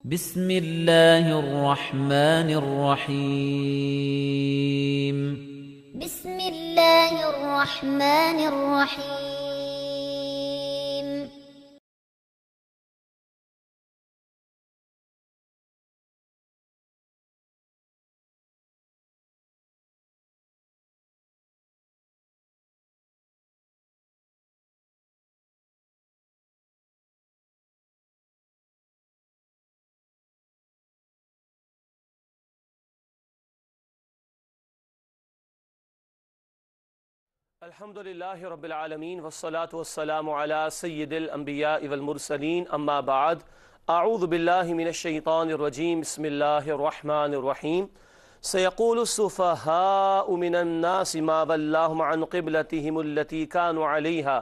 بسم الله الرحمن الرحيم بسم الله الرحمن الرحيم الحمد لله رب العالمين والصلاة والسلام على سيد الأنبياء والمرسلين أما بعد أعوذ بالله من الشيطان الرجيم بسم الله الرحمن الرحيم سيقول السفهاء من الناس ما ولاهم عن قبلتهم التي كانوا عليها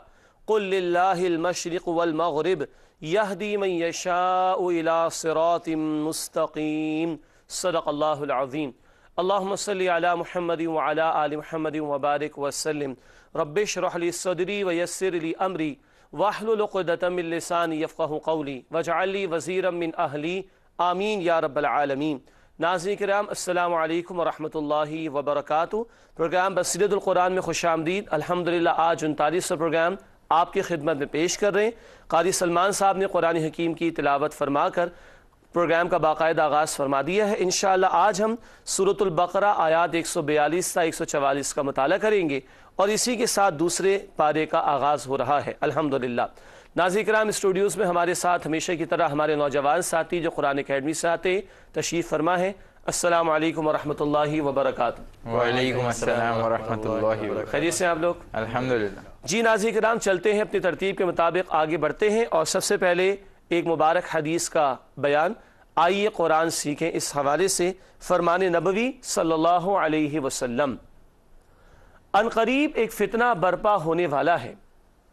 قل لله المشرق والمغرب يهدي من يشاء إلى صراط مستقيم صدق الله العظيم اللهم صل على محمد وعلى آل محمد وبارك وسلم رب اشرح لي صدري ويسر لي أمري واحلل عقدة من لساني يفقهوا قولي واجعل لي وزيرا من أهلي آمین یا رب العالمین۔ ناظرین کرام السلام علیکم ورحمۃ اللہ وبرکاتہ۔ پروگرام بصیرت القرآن میں خوش آمدید۔ الحمدللہ آج 39واں پروگرام آپ کی خدمت میں پیش کر رہے ہیں۔ قاری سلمان صاحب نے قرآن حکیم کی تلاوت فرما کر پروگرام کا باقاعدہ آغاز فرما دیا ہے۔ انشاءاللہ آج ہم سورۃ البقرہ آیات 142 تا 144 کا مطالعہ کریں گے اور اسی کے ساتھ دوسرے پارے کا آغاز ہو رہا ہے الحمدللہ۔ ناظرین کرام اسٹوڈیوز میں ہمارے ساتھ ہمیشہ کی طرح ہمارے نوجوان ساتھی جو قرآن اکیڈمی سے آتے تشریف فرما ہے۔ السلام علیکم ورحمۃ اللہ وبرکاتہ۔ وعلیکم السلام ورحمۃ اللہ وبرکاتہ۔ خیریت سے آپ لوگ؟ الحمدللہ۔ جی ناظرین کرام چلتے ہیں اپنی ترتیب کے مطابق آگے بڑھتے ہیں اور سب سے پہلے ایک مبارک حدیث کا بیان۔ آئیے قرآن سیکھیں اس حوالے سے فرمان نبوی صلی اللہ علیہ وسلم۔ ان قریب ایک فتنہ برپا ہونے والا ہے،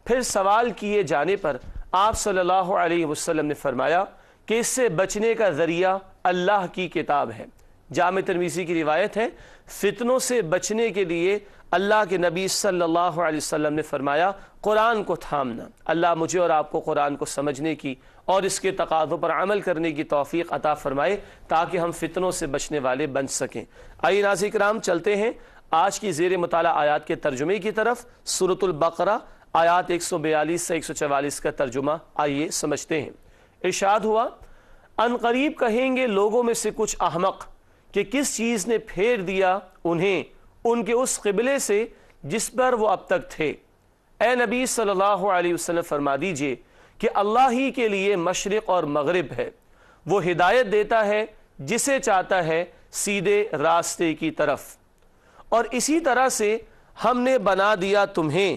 پھر سوال کیے جانے پر آپ صلی اللہ علیہ وسلم نے فرمایا کہ اس سے بچنے کا ذریعہ اللہ کی کتاب ہے۔ جامع ترمذی کی روایت ہے، فتنوں سے بچنے کے لیے اللہ کے نبی صلی اللہ علیہ وسلم نے فرمایا قرآن کو تھامنا۔ اللہ مجھے اور آپ کو قرآن کو سمجھنے کی اور اس کے تقاضوں پر عمل کرنے کی توفیق عطا فرمائے تاکہ ہم فتنوں سے بچنے والے بن سکیں۔ آئیے ناظرین کرام چلتے ہیں آج کی زیر مطالعہ آیات کے ترجمے کی طرف۔ سورۃ البقرہ آیات 142 سے 144 کا ترجمہ آئیے سمجھتے ہیں۔ ارشاد ہوا، ان قریب کہیں گے لوگوں میں سے کچھ احمق کہ کس چیز نے پھیر دیا انہیں ان کے اس قبلے سے جس پر وہ اب تک تھے۔ اے نبی صلی اللہ علیہ وسلم فرما دیجئے کہ اللہ ہی کے لیے مشرق اور مغرب ہے، وہ ہدایت دیتا ہے جسے چاہتا ہے سیدھے راستے کی طرف، اور اسی طرح سے ہم نے بنا دیا تمہیں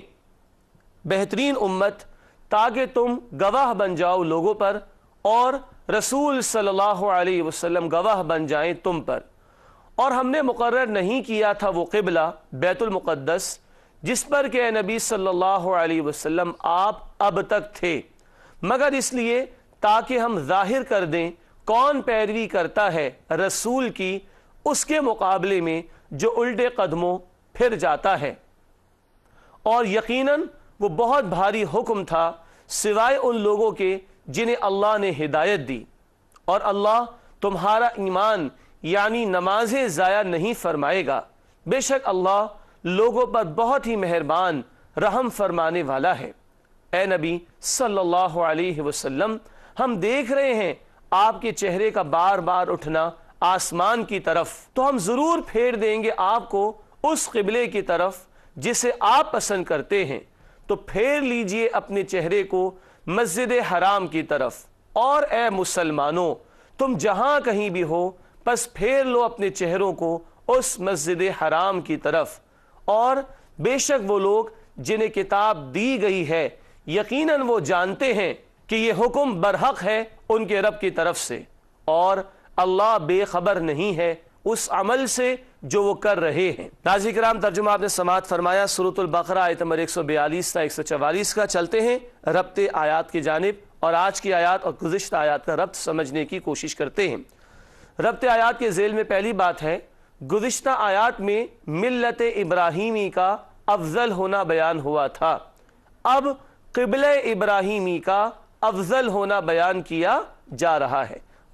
بہترین امت تاکہ تم گواہ بن جاؤ لوگوں پر اور رسول صلی اللہ علیہ وسلم گواہ بن جائیں تم پر۔ اور ہم نے مقرر نہیں کیا تھا وہ قبلہ بیت المقدس جس پر کہ اے نبی صلی اللہ علیہ وسلم آپ اب تک تھے، مگر اس لیے تاکہ ہم ظاہر کر دیں کون پیروی کرتا ہے رسول کی اس کے مقابلے میں جو الٹے قدموں پھر جاتا ہے، اور یقیناً وہ بہت بھاری حکم تھا سوائے ان لوگوں کے جنہیں اللہ نے ہدایت دی، اور اللہ تمہارا ایمان یعنی نمازیں ضائع نہیں فرمائے گا، بے شک اللہ لوگوں پر بہت ہی مہربان رحم فرمانے والا ہے۔ اے نبی صلی اللہ علیہ وسلم ہم دیکھ رہے ہیں آپ کے چہرے کا بار بار اٹھنا آسمان کی طرف، تو ہم ضرور پھیر دیں گے آپ کو اس قبلے کی طرف جسے آپ پسند کرتے ہیں، تو پھیر لیجئے اپنے چہرے کو مسجد حرام کی طرف، اور اے مسلمانوں تم جہاں کہیں بھی ہو بس پھیر لو اپنے چہروں کو اس مسجد حرام کی طرف، اور بے شک وہ لوگ جنہیں کتاب دی گئی ہے یقیناً وہ جانتے ہیں کہ یہ حکم برحق ہے ان کے رب کی طرف سے، اور اللہ بے خبر نہیں ہے اس عمل سے جو وہ کر رہے ہیں۔ ناظرین کرام ترجمہ آپ نے سماعت فرمایا سورۃ البقرہ آیت نمبر 142 تا 144 کا۔ چلتے ہیں ربط آیات کی جانب اور آج کی آیات اور گزشتہ آیات کا ربط سمجھنے کی کوشش کرتے ہیں۔ ربط آیات کے ذیل میں پہلی بات ہے، گزشتہ آیات میں ملت ابراہیمی کا افضل ہونا بیان ہوا تھا، اب قبلہ ابراہیمی کا افضل ہونا بیان کیا جا رہا ہے۔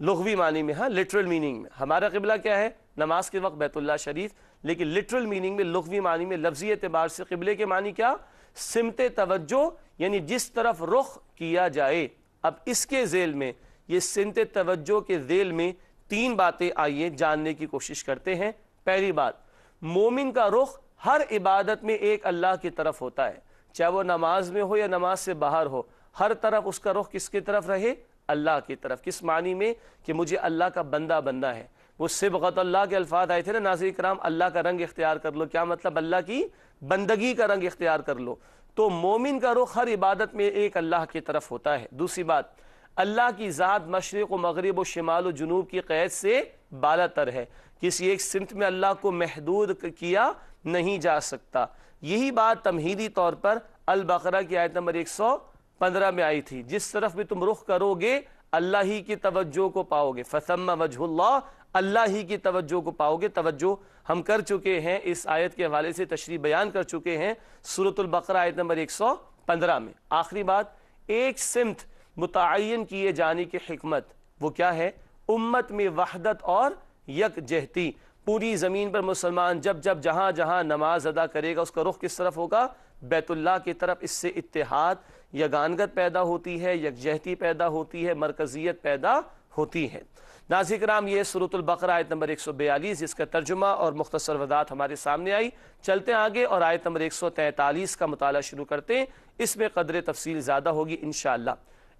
لغوی معنی میں، ہاں لٹرل میننگ میں ہمارا قبلہ کیا ہے؟ نماز کے وقت بیت اللہ شریف، لیکن لٹرل میننگ میں، لغوی معنی میں، لفظی اعتبار سے قبلے کے معنی کیا؟ سمت توجہ، یعنی جس طرف رخ کیا جائے۔ اب اس کے ذیل میں، یہ سمت توجہ کے ذیل میں 3 باتیں آئیے جاننے کی کوشش کرتے ہیں۔ پہلی بات، مومن کا رخ ہر عبادت میں ایک اللہ کی طرف ہوتا ہے، چاہے وہ نماز میں ہو یا نماز سے باہر ہو، ہر طرف اس کا رخ کس کی طرف رہے؟ اللہ کی طرف۔ کس معنی میں؟ کہ مجھے اللہ کا بندہ بننا ہے۔ وہ صبغت اللہ کے الفاظ آئے تھے نا ناظرین کرام، اللہ کا رنگ اختیار کر لو، کیا مطلب؟ اللہ کی بندگی کا رنگ اختیار کر لو۔ تو مومن کا رخ ہر عبادت میں ایک اللہ کی طرف ہوتا ہے۔ دوسری بات، اللہ کی ذات مشرق و مغرب و شمال و جنوب کی قید سے بالا تر ہے، کسی ایک سمت میں اللہ کو محدود کیا نہیں جا سکتا۔ یہی بات تمہیدی طور پر البقرہ کی آیت نمبر 115 میں آئی تھی، جس طرف بھی تم رخ کرو گے اللہ ہی کی توجہ کو پاؤ گے، فثم وجہ اللہ، اللہ ہی کی توجہ کو پاؤ گے۔ توجہ ہم کر چکے ہیں، اس آیت کے حوالے سے تشریح بیان کر چکے ہیں سورۃ البقرہ آیت نمبر 115 میں۔ آخری بات، ایک سمت متعین کیے جانے کی حکمت وہ کیا ہے؟ امت میں وحدت اور یکجہتی۔ پوری زمین پر مسلمان جب جہاں جہاں نماز ادا کرے گا، اس کا رخ کس طرف ہوگا؟ بیت اللہ کی طرف۔ اس سے اتحاد، یگانگت پیدا ہوتی ہے، یکجہتی پیدا ہوتی ہے، مرکزیت پیدا ہوتی ہے۔ ناظرین کرام، یہ سورۃ البقرہ آیت نمبر 142 جس کا ترجمہ اور مختصر وضاحت ہمارے سامنے آئی۔ چلتے ہیں آگے اور آیت نمبر 143 کا مطالعہ شروع کرتے ہیں، اس میں قدر تفصیل زیادہ ہوگی انشاءاللہ۔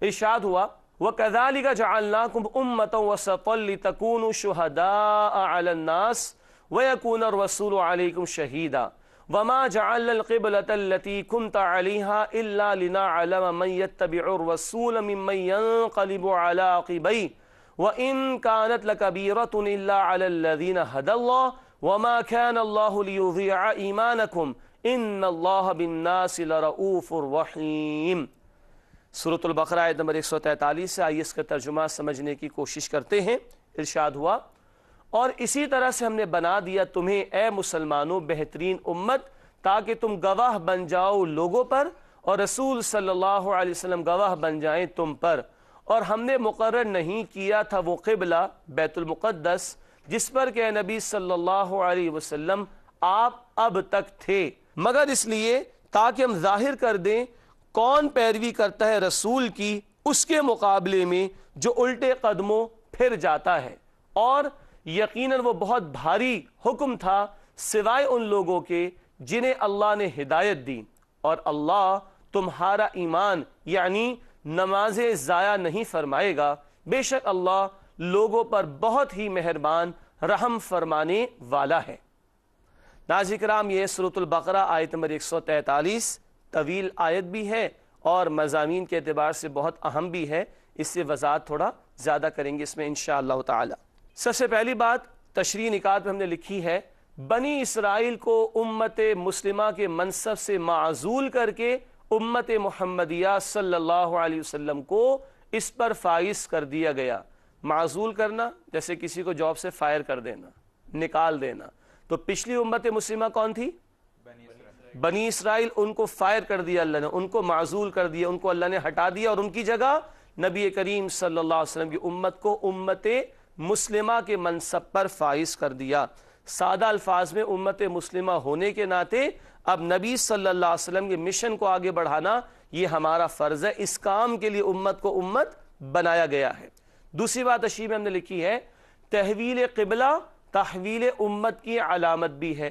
ارشاد ہوا، وَكَذَلِكَ جَعَلْنَاكُمْ أُمَّةً وَسَطًا لِتَكُونُوا شُهَدَاءَ عَلَى النَّاسِ وَيَكُونَ الرَّسُولُ عَلَيْكُمْ شَهِيدًا وَمَا جَعَلْنَا الْقِبْلَةَ الَّتِي كُنْتَ عَلَيْهَا إِلَّا لِنَعْلَمَ مَن يَتَّبِعُ الرَّسُولَ مِمَّن يَنقَلِبُ عَلَى عَقِبَيْهِ وَإِن كَانَتْ لَكَبِيرَةٌ إِلَّا عَلَى الَّذِينَ هَدَى اللَّهُ وَمَا كَانَ اللَّهُ لِيُضِيعَ إِيمَانَكُمْ إِنَّ اللَّهَ بِالنَّاسِ لَرَءُوفٌ رَحِيمٌ۔ سورۃ البقرہ آیت نمبر 143 سے آئیے اس کا ترجمہ سمجھنے کی کوشش کرتے ہیں۔ ارشاد ہوا، اور اسی طرح سے ہم نے بنا دیا تمہیں اے مسلمانوں بہترین امت، تاکہ تم گواہ بن جاؤ لوگوں پر اور رسول صلی اللہ علیہ وسلم گواہ بن جائیں تم پر۔ اور ہم نے مقرر نہیں کیا تھا وہ قبلہ بیت المقدس جس پر کہ نبی صلی اللہ علیہ وسلم آپ اب تک تھے، مگر اس لیے تاکہ ہم ظاہر کر دیں کون پیروی کرتا ہے رسول کی اس کے مقابلے میں جو الٹے قدموں پھر جاتا ہے، اور یقیناً وہ بہت بھاری حکم تھا سوائے ان لوگوں کے جنہیں اللہ نے ہدایت دی، اور اللہ تمہارا ایمان یعنی نمازیں ضائع نہیں فرمائے گا، بے شک اللہ لوگوں پر بہت ہی مہربان رحم فرمانے والا ہے۔ ناظرین کرام، یہ سورۃ البقرہ آیت نمبر 143 طویل آیت بھی ہے اور مضامین کے اعتبار سے بہت اہم بھی ہے، اس سے وضاحت تھوڑا زیادہ کریں گے اس میں انشاءاللہ تعالی۔ سب سے پہلی بات تشریح نکات میں ہم نے لکھی ہے، بنی اسرائیل کو امت مسلمہ کے منصب سے معزول کر کے امت محمدیہ صلی اللہ علیہ وسلم کو اس پر فائز کر دیا گیا۔ معزول کرنا جیسے کسی کو جاب سے فائر کر دینا، نکال دینا۔ تو پچھلی امت مسلمہ کون تھی؟ بنی اسرائیل، ان کو فائر کر دیا اللہ نے، ان کو معزول کر دیا، ان کو اللہ نے ہٹا دیا، اور ان کی جگہ نبی کریم صلی اللہ علیہ وسلم کی امت کو امت مسلمہ کے منصب پر فائز کر دیا۔ سادہ الفاظ میں امت مسلمہ ہونے کے ناطے اب نبی صلی اللہ علیہ وسلم کے مشن کو آگے بڑھانا یہ ہمارا فرض ہے، اس کام کے لیے امت کو امت بنایا گیا ہے۔ دوسری بات تشریح میں ہم نے لکھی ہے، تحویل قبلہ تحویل امت کی علامت بھی ہے۔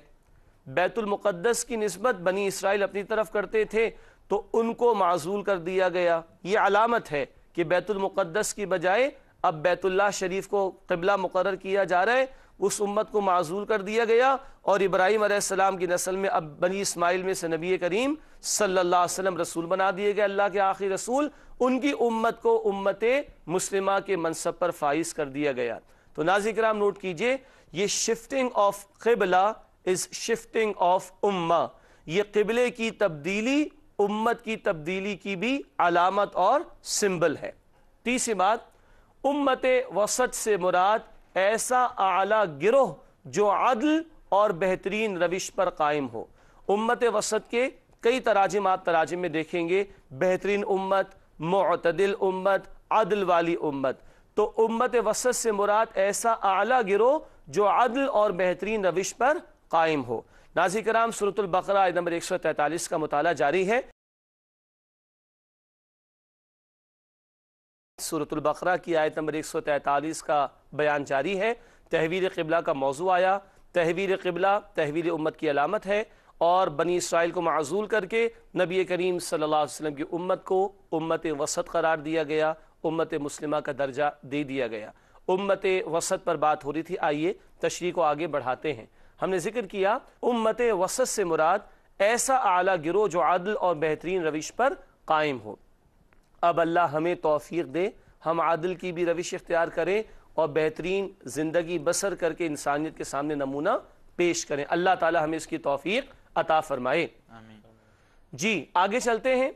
بیت المقدس کی نسبت بنی اسرائیل اپنی طرف کرتے تھے تو ان کو معزول کر دیا گیا، یہ علامت ہے کہ بیت المقدس کی بجائے اب بیت اللہ شریف کو قبلہ مقرر کیا جا رہا ہے، اس امت کو معزول کر دیا گیا، اور ابراہیم علیہ السلام کی نسل میں اب بنی اسماعیل میں سے نبی کریم صلی اللہ علیہ وسلم رسول بنا دیے گئے، اللہ کے آخری رسول، ان کی امت کو امت مسلمہ کے منصب پر فائز کر دیا گیا۔ تو ناظرین کرام نوٹ کیجئے، یہ شفٹنگ آف قبلہ از شفٹنگ آف امہ، یہ قبلے کی تبدیلی امت کی تبدیلی کی بھی علامت اور سمبل ہے۔ تیسری بات، امت وسط سے مراد ایسا اعلیٰ گروہ جو عدل اور بہترین روش پر قائم ہو۔ امت وسط کے کئی تراجم آپ تراجم میں دیکھیں گے، بہترین امت، معتدل امت، عدل والی امت۔ تو امت وسط سے مراد ایسا اعلیٰ گروہ جو عدل اور بہترین روش پر قائم ہو۔ ناظرین کرام، سورۃ البقرہ آیت نمبر 143 کا مطالعہ جاری ہے۔ سورۃ البقرہ کی آیت نمبر 143 کا بیان جاری ہے۔ تحویل قبلہ کا موضوع آیا۔ تحویل قبلہ تحویل امت کی علامت ہے، اور بنی اسرائیل کو معزول کر کے نبی کریم صلی اللہ علیہ وسلم کی امت کو امت وسط قرار دیا گیا، امت مسلمہ کا درجہ دے دیا گیا۔ امت وسط پر بات ہو رہی تھی، آئیے تشریح کو آگے بڑھاتے ہیں۔ ہم نے ذکر کیا امت وسط سے مراد ایسا اعلیٰ گروہ جو عدل اور بہترین روش پر قائم ہو۔ اب اللہ ہمیں توفیق دے ہم عدل کی بھی روش اختیار کریں اور بہترین زندگی بسر کر کے انسانیت کے سامنے نمونہ پیش کریں۔ اللہ تعالی ہمیں اس کی توفیق عطا فرمائے۔ جی آگے چلتے ہیں۔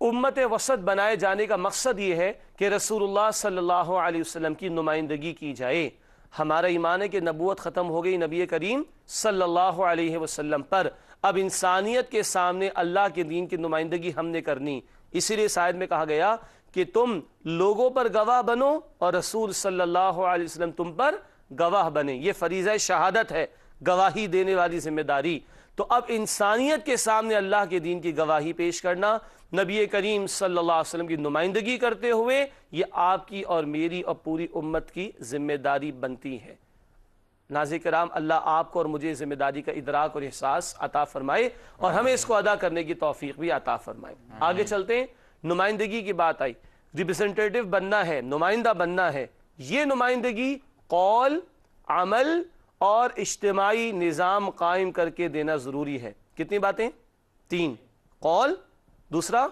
امت وسط بنائے جانے کا مقصد یہ ہے کہ رسول اللہ صلی اللہ علیہ وسلم کی نمائندگی کی جائے۔ ہمارا ایمان ہے کہ نبوت ختم ہو گئی نبی کریم صلی اللہ علیہ وسلم پر، اب انسانیت کے سامنے اللہ کے دین کی نمائندگی ہم نے کرنی۔ اسی لیے اس آیت میں کہا گیا کہ تم لوگوں پر گواہ بنو اور رسول صلی اللہ علیہ وسلم تم پر گواہ بنے۔ یہ فریضہ شہادت ہے، گواہی دینے والی ذمہ داری۔ تو اب انسانیت کے سامنے اللہ کے دین کی گواہی پیش کرنا، نبی کریم صلی اللہ علیہ وسلم کی نمائندگی کرتے ہوئے، یہ آپ کی اور میری اور پوری امت کی ذمہ داری بنتی ہے۔ ناظرین کرام، اللہ آپ کو اور مجھے ذمہ داری کا ادراک اور احساس عطا فرمائے اور ہمیں اس کو ادا کرنے کی توفیق بھی عطا فرمائے۔ آگے چلتے ہیں۔ نمائندگی کی بات آئی، ریپرزنٹیٹیو بننا ہے، نمائندہ بننا ہے۔ یہ نمائندگی قول، عمل اور اجتماعی نظام قائم کر کے دینا ضروری ہے۔ کتنی باتیں؟ 3، قول، دوسرا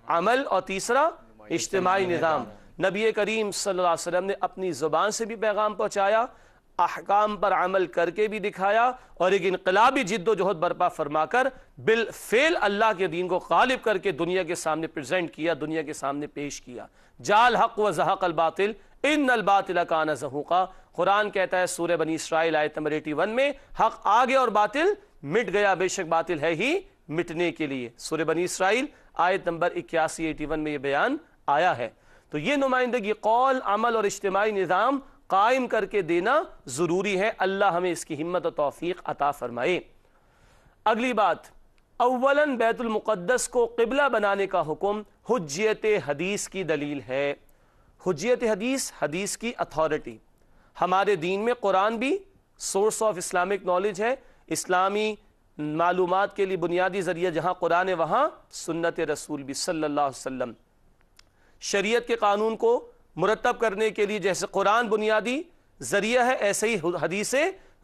عمل، اور تیسرا اجتماعی نظام۔ نبی کریم صلی اللہ علیہ وسلم نے اپنی زبان سے بھی پیغام پہنچایا، احکام پر عمل کر کے بھی دکھایا، اور ایک انقلابی جد و جہد برپا فرما کر بالفعل اللہ کے دین کو غالب کر کے دنیا کے سامنے پریزنٹ کیا، دنیا کے سامنے پیش کیا۔ جال حق و زہق الباطل ان الباطل کان زہوقا۔ قرآن کہتا ہے سورہ بنی اسرائیل آیت نمبر 81 میں، حق آگے اور باطل مٹ گیا، بے شک باطل ہے ہی مٹنے کے لیے۔ سورہ بنی اسرائیل آیت نمبر 81 میں یہ بیان آیا ہے۔ تو یہ نمائندگی قول، عمل اور اجتماعی نظام قائم کر کے دینا ضروری ہے۔ اللہ ہمیں اس کی ہمت و توفیق عطا فرمائے۔ اگلی بات، اولاً بیت المقدس کو قبلہ بنانے کا حکم حجیت حدیث کی دلیل ہے۔ حجیت حدیث، حدیث کی اتھارٹی۔ ہمارے دین میں قرآن بھی سورس آف اسلامک نالج ہے، اسلامی معلومات کے لیے بنیادی ذریعہ جہاں قرآن ہے وہاں سنت رسول بھی صلی اللہ علیہ وسلم۔ شریعت کے قانون کو مرتب کرنے کے لیے جیسے قرآن بنیادی ذریعہ ہے، ایسے ہی حدیث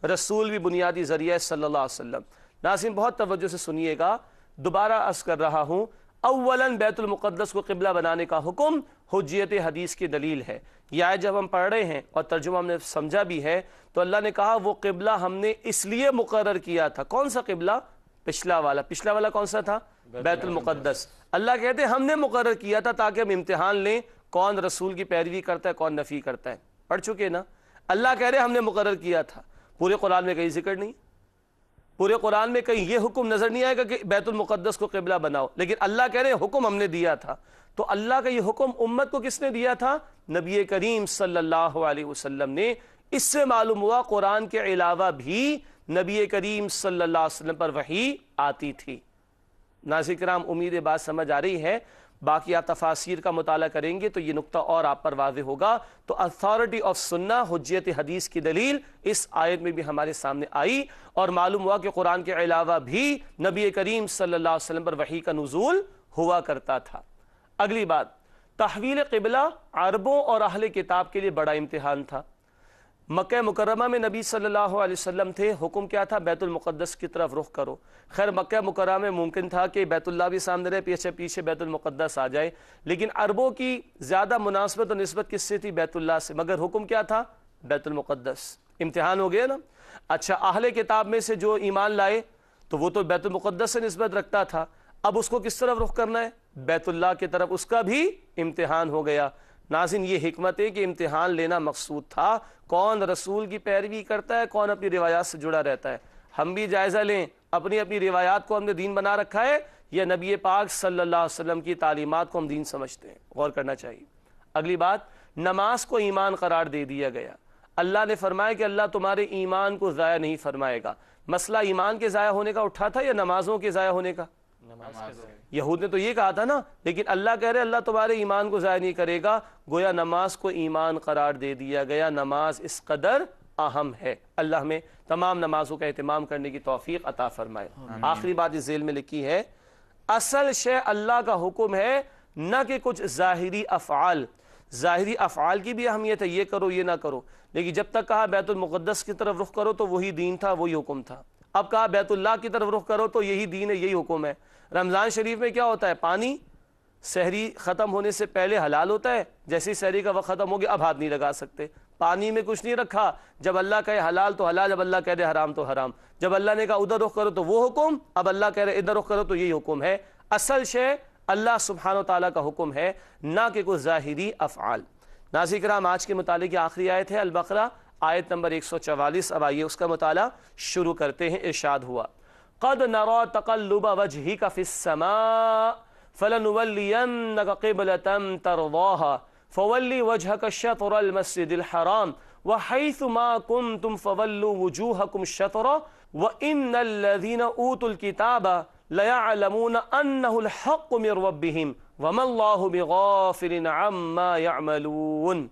رسول بھی بنیادی ذریعہ ہے صلی اللہ علیہ وسلم۔ ناظرین بہت توجہ سے سنیے گا، دوبارہ عرض کر رہا ہوں، اولاً بیت المقدس کو قبلہ بنانے کا حکم حجیت حدیث کی دلیل ہے۔ یہ آیت جب ہم پڑھ رہے ہیں اور ترجمہ ہم نے سمجھا بھی ہے تو اللہ نے کہا وہ قبلہ ہم نے اس لیے مقرر کیا تھا۔ کون سا قبلہ؟ پچھلا والا۔ پچھلا والا کون سا تھا؟ بیت المقدس۔ اللہ کہتے ہیں ہم نے مقرر کیا تھا تاکہ ہم امتحان لیں کون رسول کی پیروی کرتا ہے، کون نفی کرتا ہے۔ پڑھ چکے نا؟ اللہ کہہ رہے ہم نے مقرر کیا تھا۔ پورے قرآن میں کہیں ذکر نہیں، پورے قرآن میں کہیں یہ حکم نظر نہیں آئے گا کہ بیت المقدس کو قبلہ بناؤ، لیکن اللہ کہہ رہے ہیں حکم ہم نے دیا تھا۔ تو اللہ کا یہ حکم امت کو کس نے دیا تھا؟ نبی کریم صلی اللہ علیہ وسلم نے۔ اس سے معلوم ہوا قرآن کے علاوہ بھی نبی کریم صلی اللہ علیہ وسلم پر وحی آتی تھی۔ ناظرین کرام، امید بات سمجھ آ رہی ہے؟ باقی آپ تفاسیر کا مطالعہ کریں گے تو یہ نقطہ اور آپ پر واضح ہوگا۔ تو اتھارٹی آف سنہ، حجیت حدیث کی دلیل اس آیت میں بھی ہمارے سامنے آئی، اور معلوم ہوا کہ قرآن کے علاوہ بھی نبی کریم صلی اللہ علیہ وسلم پر وحی کا نزول ہوا کرتا تھا۔ اگلی بات، تحویل قبلہ عربوں اور اہل کتاب کے لیے بڑا امتحان تھا۔ مکہ مکرمہ میں نبی صلی اللہ علیہ وسلم تھے، حکم کیا تھا؟ بیت المقدس کی طرف رخ کرو۔ خیر مکہ مکرمہ میں ممکن تھا کہ بیت اللہ بھی سامنے رہے، پیچھے بیت المقدس آ جائے، لیکن عربوں کی زیادہ مناسبت اور نسبت کس سے تھی؟ بیت اللہ سے، مگر حکم کیا تھا؟ بیت المقدس۔ امتحان ہو گیا نا؟ اچھا، اہل کتاب میں سے جو ایمان لائے تو وہ تو بیت المقدس سے نسبت رکھتا تھا، اب اس کو کس طرف رخ کرنا ہے؟ بیت اللہ کی طرف۔ اس کا بھی امتحان ہو گیا۔ ناظرین یہ حکمت ہے کہ امتحان لینا مقصود تھا، کون رسول کی پیروی کرتا ہے، کون اپنی روایات سے جڑا رہتا ہے۔ ہم بھی جائزہ لیں، اپنی روایات کو ہم نے دین بنا رکھا ہے یا نبی پاک صلی اللہ علیہ وسلم کی تعلیمات کو ہم دین سمجھتے ہیں؟ غور کرنا چاہیے۔ اگلی بات، نماز کو ایمان قرار دے دیا گیا۔ اللہ نے فرمایا کہ اللہ تمہارے ایمان کو ضائع نہیں فرمائے گا۔ مسئلہ ایمان کے ضائع ہونے کا اٹھا تھا یا نمازوں کے ضائع ہونے کا؟ یہود نے تو یہ کہا تھا نا، لیکن اللہ کہہ رہے اللہ تمہارے ایمان کو ضائع نہیں کرے گا، گویا نماز کو ایمان قرار دے دیا گیا۔ نماز اس قدر اہم ہے۔ اللہ ہمیں تمام نمازوں کا اہتمام کرنے کی توفیق عطا فرمائے۔ آخری بات اس ذیل میں لکھی ہے، اصل شے اللہ کا حکم ہے، نہ کہ کچھ ظاہری افعال۔ ظاہری افعال کی بھی اہمیت ہے، یہ کرو یہ نہ کرو، لیکن جب تک کہا بیت المقدس کی طرف رخ کرو تو وہی دین تھا، وہی حکم تھا۔ اب کہا بیت اللہ کی طرف رخ کرو تو یہی دین ہے، یہی حکم ہے۔ رمضان شریف میں کیا ہوتا ہے؟ پانی سحری ختم ہونے سے پہلے حلال ہوتا ہے، جیسے ہی سحری کا وقت ختم ہو گیا اب ہاتھ نہیں لگا سکتے۔ پانی میں کچھ نہیں رکھا، جب اللہ کہے حلال تو حلال، جب اللہ کہہ دے حرام تو حرام۔ جب اللہ نے کہا ادھر رخ کرو تو وہ حکم، اب اللہ کہہ رہے ادھر رخ کرو تو یہی حکم ہے۔ اصل شے اللہ سبحانہ و تعالیٰ کا حکم ہے، نہ کہ کوئی ظاہری افعال۔ ناظرین کرام، آج کے متعلق یہ آخری آیت ہے البقرہ، آیت نمبر 144۔ اب آئیے اس کا مطالعہ شروع کرتے ہیں۔ ارشاد ہوا، قد نرى تقلب وجهك في السماء فلنولينك قبلة ترضاها فول وجهك شطر المسجد الحرام وحيث ما كنتم فولوا وجوهكم شطره وإن الذين أوتوا الكتاب ليعلمون أنه الحق من ربهم وما الله بغافل عما يعملون۔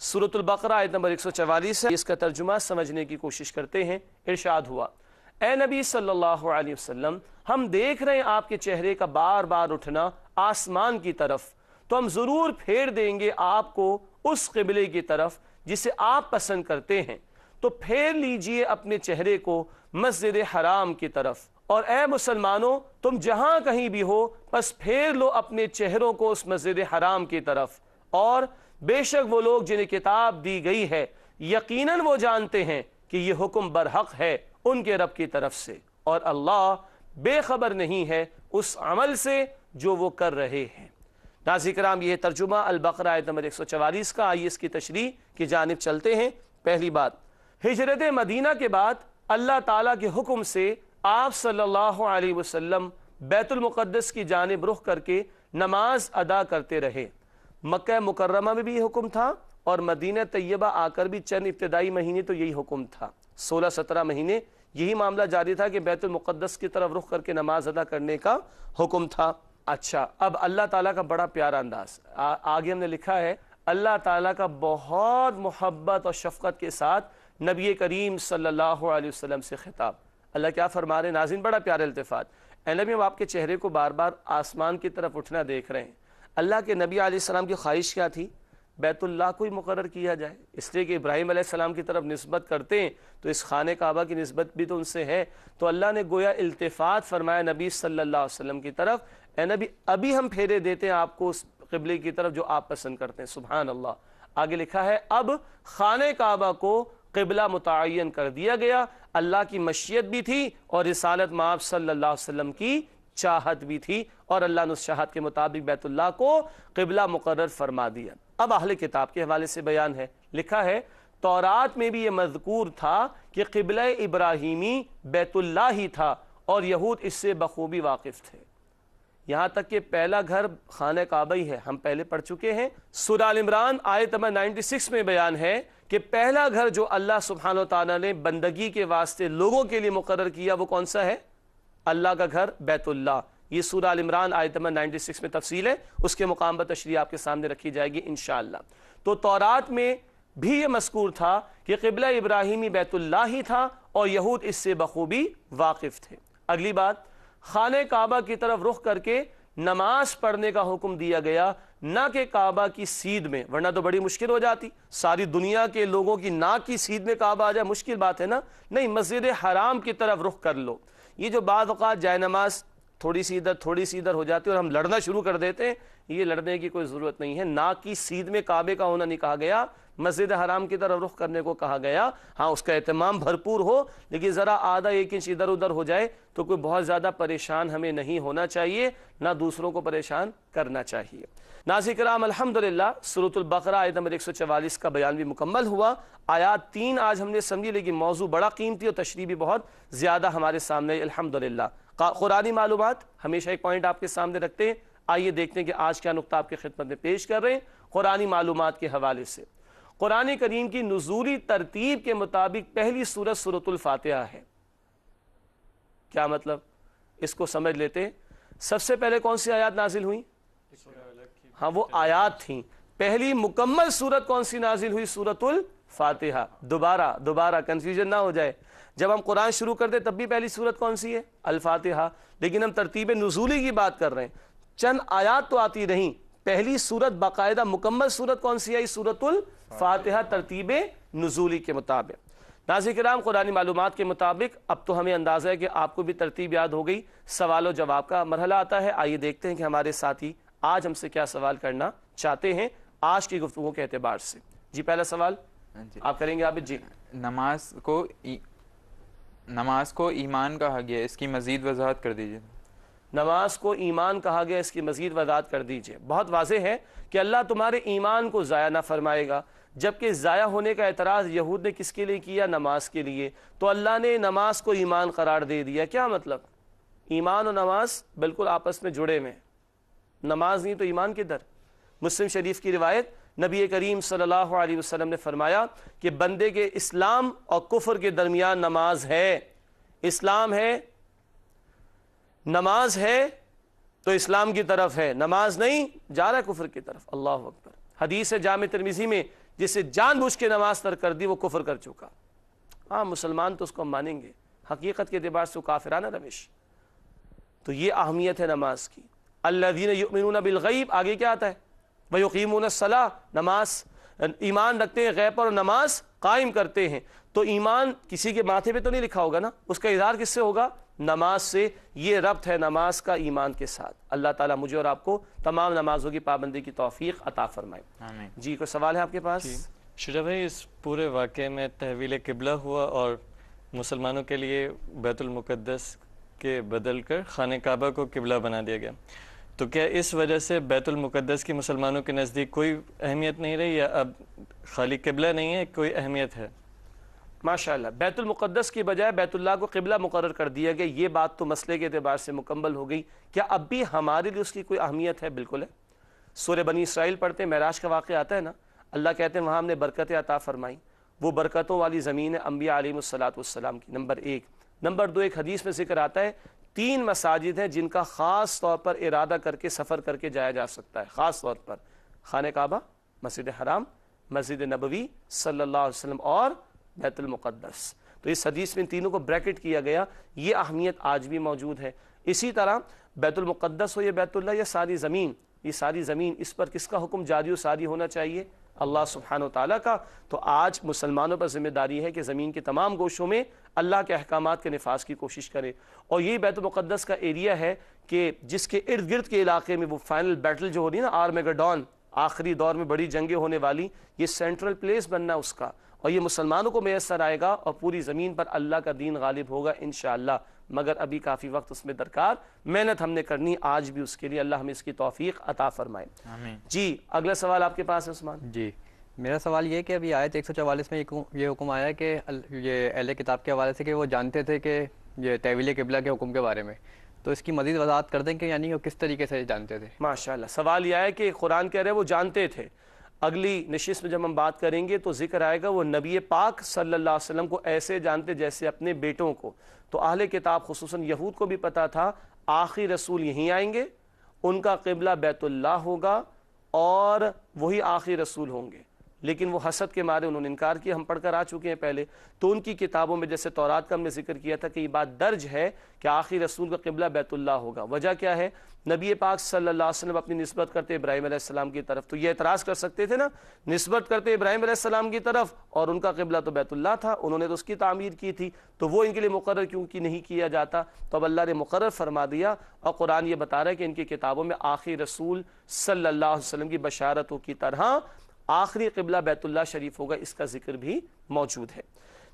سورۃ البقرہ آیت نمبر 144 ہے، اس کا ترجمہ سمجھنے کی کوشش کرتے ہیں۔ ارشاد ہوا، اے نبی صلی اللہ علیہ وسلم، ہم دیکھ رہے ہیں آپ کے چہرے کا بار بار اٹھنا آسمان کی طرف، تو ہم ضرور پھیر دیں گے آپ کو اس قبلے کی طرف جسے آپ پسند کرتے ہیں، تو پھیر لیجئے اپنے چہرے کو مسجد حرام کی طرف، اور اے مسلمانوں تم جہاں کہیں بھی ہو بس پھیر لو اپنے چہروں کو اس مسجد حرام کی طرف، اور بے شک وہ لوگ جنہیں کتاب دی گئی ہے یقیناً وہ جانتے ہیں کہ یہ حکم برحق ہے ان کے رب کی طرف سے، اور اللہ بے خبر نہیں ہے اس عمل سے جو وہ کر رہے ہیں۔ ناظرین کرام، یہ ترجمہ البقرہ آیت نمبر 144 کا۔ آئیے اس کی تشریح کی جانب چلتے ہیں۔ پہلی بات، ہجرت مدینہ کے بعد اللہ تعالیٰ کے حکم سے آپ صلی اللہ علیہ وسلم بیت المقدس کی جانب رخ کر کے نماز ادا کرتے رہے۔ مکہ مکرمہ میں بھی یہ حکم تھا، اور مدینہ طیبہ آ کر بھی چند ابتدائی مہینے تو یہی حکم تھا، 16-17 مہینے یہی معاملہ جاری تھا کہ بیت المقدس کی طرف رخ کر کے نماز ادا کرنے کا حکم تھا۔ اچھا، اب اللہ تعالیٰ کا بڑا پیارا انداز آگے ہم نے لکھا ہے، اللہ تعالیٰ کا بہت محبت اور شفقت کے ساتھ نبی کریم صلی اللہ علیہ وسلم سے خطاب۔ اللہ کیا فرما رہے ہیں؟ ناظرین، بڑا پیارا التفات، اے نبی ہم آپ کے چہرے کو بار بار آسمان کی طرف اٹھنا دیکھ رہے ہیں۔ اللہ کے نبی علیہ السلام کی خواہش کیا تھی؟ بیت اللہ کو ہی مقرر کیا جائے، اس لیے کہ ابراہیم علیہ السلام کی طرف نسبت کرتے ہیں تو اس خانہ کعبہ کی نسبت بھی تو ان سے ہے، تو اللہ نے گویا التفات فرمایا نبی صلی اللہ علیہ وسلم کی طرف، اے نبی ابھی ہم پھیرے دیتے ہیں آپ کو اس قبلے کی طرف جو آپ پسند کرتے ہیں۔ سبحان اللہ۔ آگے لکھا ہے، اب خانہ کعبہ کو قبلہ متعین کر دیا گیا، اللہ کی مشیت بھی تھی اور رسالت مآب صلی اللہ علیہ وسلم کی چاہت بھی تھی، اور اللہ نے اس چاہت کے مطابق بیت اللہ کو قبلہ مقرر فرما دیا۔ اب اہل کتاب کے حوالے سے بیان ہے، لکھا ہے تورات میں بھی یہ مذکور تھا کہ قبلہ ابراہیمی بیت اللہ ہی تھا، اور یہود اس سے بخوبی واقف تھے، یہاں تک کہ پہلا گھر خانہ کعبہ ہی ہے، ہم پہلے پڑھ چکے ہیں۔ سورہ آل عمران آیت نمبر 96 میں بیان ہے کہ پہلا گھر جو اللہ سبحانہ و تعالیٰ نے بندگی کے واسطے لوگوں کے لیے مقرر کیا وہ کون سا ہے؟ اللہ کا گھر بیت اللہ۔ یہ سورہ آل عمران آیت نمبر 96 میں تفصیل ہے، اس کے مقام پر تشریح آپ کے سامنے رکھی جائے گی انشاءاللہ۔ تو تورات میں بھی یہ مذکور تھا کہ قبلہ ابراہیمی بیت اللہ ہی تھا، اور یہود اس سے بخوبی واقف تھے۔ اگلی بات، خانہ کعبہ کی طرف رخ کر کے نماز پڑھنے کا حکم دیا گیا، نہ کہ کعبہ کی سیدھ میں، ورنہ تو بڑی مشکل ہو جاتی، ساری دنیا کے لوگوں کی ناک کی سیدھ میں کعبہ آ جائے، مشکل بات ہے نا۔ نہیں، مسجد حرام کی طرف رخ کر لو۔ یہ جو بعض اوقات جائے نماز تھوڑی سی ادھر ہو جاتی ہے اور ہم لڑنا شروع کر دیتے ہیں، یہ لڑنے کی کوئی ضرورت نہیں ہے۔ ناک کی سیدھ میں کعبے کا ہونا نہیں کہا گیا، مسجد حرام کی طرف رخ کرنے کو کہا گیا۔ ہاں، اس کا اہتمام بھرپور ہو، لیکن ذرا آدھا 1 انچ ادھر ادھر ہو جائے تو کوئی بہت زیادہ پریشان ہمیں نہیں ہونا چاہیے، نہ دوسروں کو پریشان کرنا چاہیے۔ ناظرین کرام، الحمدللہ سورۃ البقرہ آیت نمبر 144 کا بیان بھی مکمل ہوا۔ آیات 3 آج ہم نے سمجھی، لیکن موضوع بڑا قیمتی اور تشریح بھی بہت زیادہ ہمارے سامنے الحمدللہ۔ قرآنی معلومات ہمیشہ ایک پوائنٹ آپ کے سامنے رکھتے ہیں، آئیے دیکھتے ہیں کہ آج کیا نقطہ آپ کی خدمت میں پیش کر رہے ہیں قرآنی معلومات کے حوالے سے۔ قرآن کریم کی نزولی ترتیب کے مطابق پہلی سورت سورۃ الفاتحہ ہے۔ کیا مطلب؟ اس کو سمجھ لیتے ہیں۔ سب سے پہلے کون سی آیات نازل ہوئی؟ ہاں وہ آیات تھیں۔ پہلی مکمل سورت کون سی نازل ہوئی؟ سورۃ الفاتحہ۔ دوبارہ کنفیوژن نہ ہو جائے، جب ہم قرآن شروع کرتے تب بھی پہلی سورت کون سی ہے؟ الفاتحہ، لیکن ہم ترتیب نزولی کی بات کر رہے ہیں۔ چند آیات تو آتی نہیں، پہلی سورت باقاعدہ مکمل سورت کون سی آئی؟ سورۃ الفاتحہ، ترتیب نزولی کے مطابق۔ ناظرین کرام، قرآنی معلومات کے مطابق اب تو ہمیں اندازہ ہے کہ آپ کو بھی ترتیب یاد ہو گئی۔ سوال و جواب کا مرحلہ آتا ہے۔ آئیے دیکھتے ہیں کہ ہمارے ساتھی آج ہم سے کیا سوال کرنا چاہتے ہیں آج کی گفتگو کے اعتبار سے۔ جی پہلا سوال آپ کریں گے عابد جی۔ نماز کو ایمان کہا گیا، اس کی مزید وضاحت کر دیجیے۔ نماز کو ایمان کہا گیا، اس کی مزید وضاحت کر دیجئے۔ بہت واضح ہے کہ اللہ تمہارے ایمان کو ضائع نہ فرمائے گا، جبکہ ضائع ہونے کا اعتراض یہود نے کس کے لیے کیا؟ نماز کے لیے۔ تو اللہ نے نماز کو ایمان قرار دے دیا۔ کیا مطلب؟ ایمان و نماز بالکل آپس میں جڑے ہوئے ہیں، نماز نہیں تو ایمان کدھر؟ مسلم شریف کی روایت، نبی کریم صلی اللہ علیہ وسلم نے فرمایا کہ بندے کے اسلام اور کفر کے درمیان نماز ہے۔ اسلام ہے، نماز ہے تو اسلام کی طرف ہے، نماز نہیں جا رہا ہے کفر کی طرف۔ اللہ اکبر۔ حدیث ہے جامع ترمذی میں، جسے جان بوجھ کے نماز ترک کر دی وہ کفر کر چکا۔ ہاں مسلمان تو اس کو مانیں گے، حقیقت کے اعتبار سے وہ کافرانہ روش۔ تو یہ اہمیت ہے نماز کی۔ الذین یؤمنون بالغیب، آگے کیا آتا ہے؟ ویقیمون الصلاۃ، نماز، ایمان رکھتے ہیں غیب پر اور نماز قائم کرتے ہیں۔ تو ایمان کسی کے ماتھے پہ تو نہیں لکھا ہوگا نا، اس کا اظہار کس سے ہوگا؟ نماز سے۔ یہ ربط ہے نماز کا ایمان کے ساتھ۔ اللہ تعالیٰ مجھے اور آپ کو تمام نمازوں کی پابندی کی توفیق عطا فرمائے۔ آمین۔ جی کوئی سوال ہے آپ کے پاس؟ شجاع بھائی، اس پورے واقعے میں تحویل قبلہ ہوا اور مسلمانوں کے لیے بیت المقدس کے بدل کر خانہ کعبہ کو قبلہ بنا دیا گیا، تو کیا اس وجہ سے بیت المقدس کی مسلمانوں کے نزدیک کوئی اہمیت نہیں رہی، یا اب خالی قبلہ نہیں ہے کوئی اہمیت ہے؟ ماشاءاللہ، بیت المقدس کی بجائے بیت اللہ کو قبلہ مقرر کر دیا گیا، یہ بات تو مسئلے کے اعتبار سے مکمل ہو گئی۔ کیا اب بھی ہمارے لیے اس کی کوئی اہمیت ہے؟ بالکل ہے۔ سورہ بنی اسرائیل پڑھتے ہیں، معراج کا واقعہ آتا ہے نا، اللہ کہتے ہیں وہاں ہم نے برکتیں عطا فرمائی۔ وہ برکتوں والی زمین ہے انبیاء علیہ الصلاۃ کی، نمبر ایک۔ نمبر دو، ایک حدیث میں ذکر آتا ہے 3 مساجد ہیں جن کا خاص طور پر ارادہ کر کے سفر کر کے جایا جا سکتا ہے، خاص طور پر خانہ کعبہ، مسجد حرام، مسجد نبوی صلی اللہ علیہ وسلم اور بیت المقدس۔ تو اس حدیث میں ان تینوں کو بریکٹ کیا گیا، یہ اہمیت آج بھی موجود ہے۔ اسی طرح بیت المقدس ہو یا بیت اللہ یا ساری زمین، یہ ساری زمین، اس پر کس کا حکم جاری و ساری ہونا چاہیے؟ اللہ سبحانہ و تعالیٰ کا۔ تو آج مسلمانوں پر ذمہ داری ہے کہ زمین کے تمام گوشوں میں اللہ کے احکامات کے نفاذ کی کوشش کرے، اور یہی بیت المقدس کا ایریا ہے کہ جس کے ارد گرد کے علاقے میں وہ فائنل بیٹل جو ہو رہی ہے نا، آرمیگڈون، آخری دور میں بڑی جنگیں ہونے والی، یہ سینٹرل پلیس بننا اس کا، اور یہ مسلمانوں کو میسر آئے گا اور پوری زمین پر اللہ کا دین غالب ہوگا انشاءاللہ۔ مگر ابھی کافی وقت اس میں درکار، محنت ہم نے کرنی آج بھی اس کے لیے، اللہ ہمیں اس کی توفیق عطا فرمائے۔ آمین۔ جی اگلا سوال آپ کے پاس ہے عثمان جی، میرا سوال یہ کہ ابھی آیت 144 میں یہ حکم آیا کہ یہ اہل کتاب کے حوالے سے کہ وہ جانتے تھے کہ یہ تحویل قبلہ کے حکم کے بارے میں، تو اس کی مزید وضاحت کر دیں کہ یعنی وہ کس طریقے سے جانتے تھے؟ ماشاءاللہ، سوال یہ ہے کہ قرآن کہہ رہے وہ جانتے تھے۔ اگلی نشست میں جب ہم بات کریں گے تو ذکر آئے گا وہ نبی پاک صلی اللہ علیہ وسلم کو ایسے جانتے جیسے اپنے بیٹوں کو۔ تو اہل کتاب خصوصاً یہود کو بھی پتا تھا آخری رسول یہیں آئیں گے، ان کا قبلہ بیت اللہ ہوگا اور وہی آخری رسول ہوں گے، لیکن وہ حسد کے مارے انہوں نے انکار کیا۔ ہم پڑھ کر آ چکے ہیں پہلے، تو ان کی کتابوں میں جیسے تورات کا ہم نے ذکر کیا تھا کہ یہ بات درج ہے کہ آخری رسول کا قبلہ بیت اللہ ہوگا۔ وجہ کیا ہے؟ نبی پاک صلی اللہ علیہ وسلم اپنی نسبت کرتے ابراہیم علیہ السلام کی طرف، تو یہ اعتراض کر سکتے تھے نا، نسبت کرتے ابراہیم علیہ السلام کی طرف اور ان کا قبلہ تو بیت اللہ تھا، انہوں نے تو اس کی تعمیر کی تھی، تو وہ ان کے لیے مقرر کیوں کی نہیں کیا جاتا؟ تو اب اللہ نے مقرر فرما دیا، اور قرآن یہ بتا رہا ہے کہ ان کی کتابوں میں آخری رسول صلی اللہ علیہ وسلم کی بشارتوں کی طرح آخری قبلہ بیت اللہ شریف ہوگا، اس کا ذکر بھی موجود ہے۔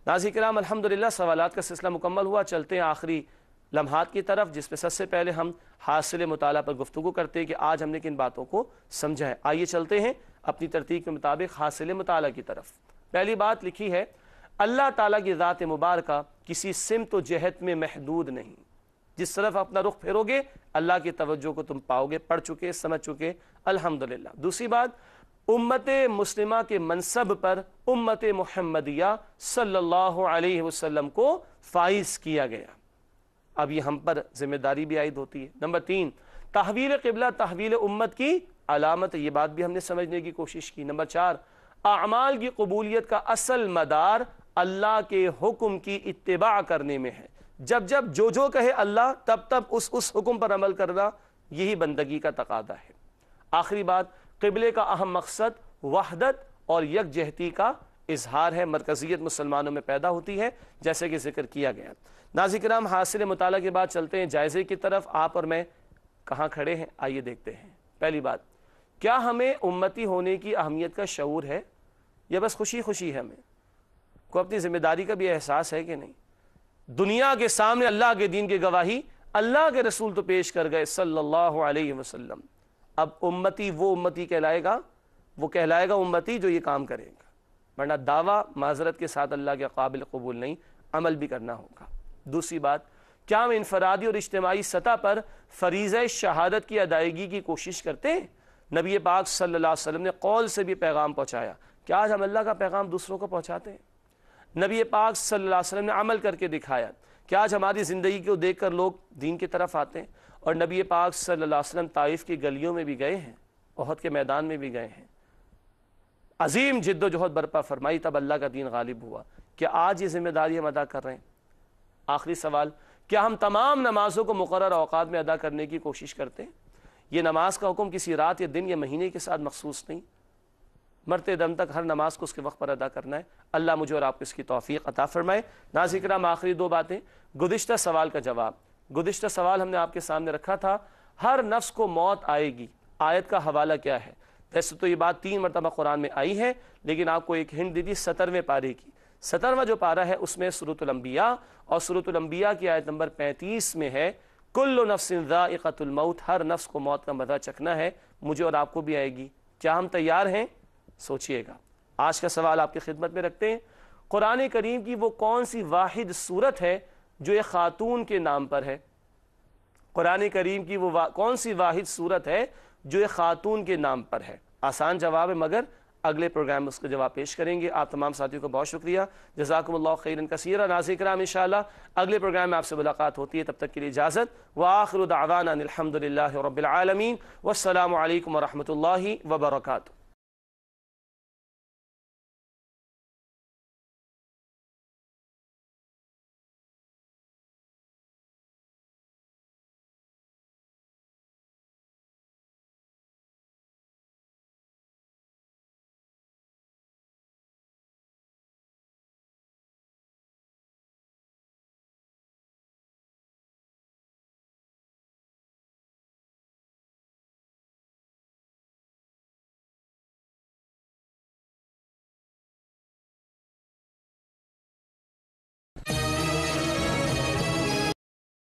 ناظرین کرام، الحمدللہ سوالات کا سلسلہ مکمل ہوا، چلتے ہیں آخری لمحات کی طرف، جس میں سب سے پہلے ہم حاصل مطالعہ پر گفتگو کرتے ہیں کہ آج ہم نے کن باتوں کو سمجھا ہے۔ آئیے چلتے ہیں اپنی ترتیب کے مطابق حاصل مطالعہ کی طرف۔ پہلی بات لکھی ہے، اللہ تعالیٰ کی ذات مبارکہ کسی سمت و جہت میں محدود نہیں۔ جس طرف اپنا رخ پھیرو گے اللہ کی توجہ کو تم پاؤ گے، پڑھ چکے، سمجھ چکے، الحمدللہ۔ دوسری بات، امت مسلمہ کے منصب پر امت محمدیہ صلی اللہ علیہ وسلم کو فائز کیا گیا، اب یہ ہم پر ذمہ داری بھی عائد ہوتی ہے۔ نمبر 3، تحویل قبلہ تحویل امت کی علامت ہے، یہ بات بھی ہم نے سمجھنے کی کوشش کی۔ نمبر 4، اعمال کی قبولیت کا اصل مدار اللہ کے حکم کی اتباع کرنے میں ہے، جب جب جو کہے اللہ تب تب اس حکم پر عمل کرنا، یہی بندگی کا تقاضا ہے۔ آخری بات، قبلے کا اہم مقصد وحدت اور یکجہتی کا اظہار ہے، مرکزیت مسلمانوں میں پیدا ہوتی ہے جیسے کہ ذکر کیا گیا۔ ناظرین کرام، حاصل مطالعہ کے بعد چلتے ہیں جائزے کی طرف۔ آپ اور میں کہاں کھڑے ہیں آئیے دیکھتے ہیں۔ پہلی بات، کیا ہمیں امتی ہونے کی اہمیت کا شعور ہے یا بس خوشی خوشی ہے؟ ہمیں کو اپنی ذمہ داری کا بھی احساس ہے کہ نہیں؟ دنیا کے سامنے اللہ کے دین کی گواہی اللہ کے رسول تو پیش کر گئے صلی اللہ علیہ وسلم، اب امتی وہ امتی کہلائے گا، وہ کہلائے گا امتی جو یہ کام کرے گا، ورنہ دعویٰ معذرت کے ساتھ اللہ کے قابل قبول نہیں، عمل بھی کرنا ہوگا۔ دوسری بات، کیا ہم انفرادی اور اجتماعی سطح پر فریضہ شہادت کی ادائیگی کی کوشش کرتے ہیں؟ نبی پاک صلی اللہ علیہ وسلم نے قول سے بھی پیغام پہنچایا، کیا آج ہم اللہ کا پیغام دوسروں کو پہنچاتے ہیں؟ نبی پاک صلی اللہ علیہ وسلم نے عمل کر کے دکھایا، کیا آج ہماری زندگی کو دیکھ کر لوگ دین کی طرف آتے ہیں؟ اور نبی پاک صلی اللہ علیہ وسلم طائف کی گلیوں میں بھی گئے ہیں، احد کے میدان میں بھی گئے ہیں، عظیم جد و جہد برپا فرمائی، تب اللہ کا دین غالب ہوا۔ کیا آج یہ ذمہ داری ہم ادا کر رہے ہیں؟ آخری سوال، کیا ہم تمام نمازوں کو مقرر اوقات میں ادا کرنے کی کوشش کرتے ہیں؟ یہ نماز کا حکم کسی رات یا دن یا مہینے کے ساتھ مخصوص نہیں، مرتے دم تک ہر نماز کو اس کے وقت پر ادا کرنا ہے۔ اللہ مجھے اور آپ کو اس کی توفیق عطا فرمائے۔ ناظرین کرام، آخری 2 باتیں۔ گزشتہ سوال کا جواب، گزشتہ سوال ہم نے آپ کے سامنے رکھا تھا، ہر نفس کو موت آئے گی، آیت کا حوالہ کیا ہے؟ ویسے تو یہ بات 3 مرتبہ قرآن میں آئی ہے، لیکن آپ کو ایک ہنٹ دی تھی 17ویں پارے کی۔ 17واں جو پارہ ہے اس میں سورۃ الانبیاء، اور سورۃ الانبیاء کی آیت نمبر 35 میں ہے، کل نفس ذائقۃ الموت، ہر نفس کو موت کا مزہ چکھنا ہے، مجھے اور آپ کو بھی آئے گی۔ کیا ہم تیار ہیں؟ سوچئے گا۔ آج کا سوال آپ کی خدمت میں رکھتے ہیں، قرآن کریم کی وہ کون سی واحد صورت ہے جو ایک خاتون کے نام پر ہے؟ قرآن کریم کی وہ کون سی واحد صورت ہے جو ایک خاتون کے نام پر ہے؟ آسان جواب ہے، مگر اگلے پروگرام میں اس کا جواب پیش کریں گے۔ آپ تمام ساتھیوں کو بہت شکریہ، جزاکم اللہ خیرا کثیرا۔ ناظرین کرام، انشاءاللہ اگلے پروگرام میں آپ سے ملاقات ہوتی ہے، تب تک کے لیے اجازت، وآخر دعوانا الحمدللہ رب العالمین، والسلام علیکم ورحمۃ اللہ وبرکاتہ۔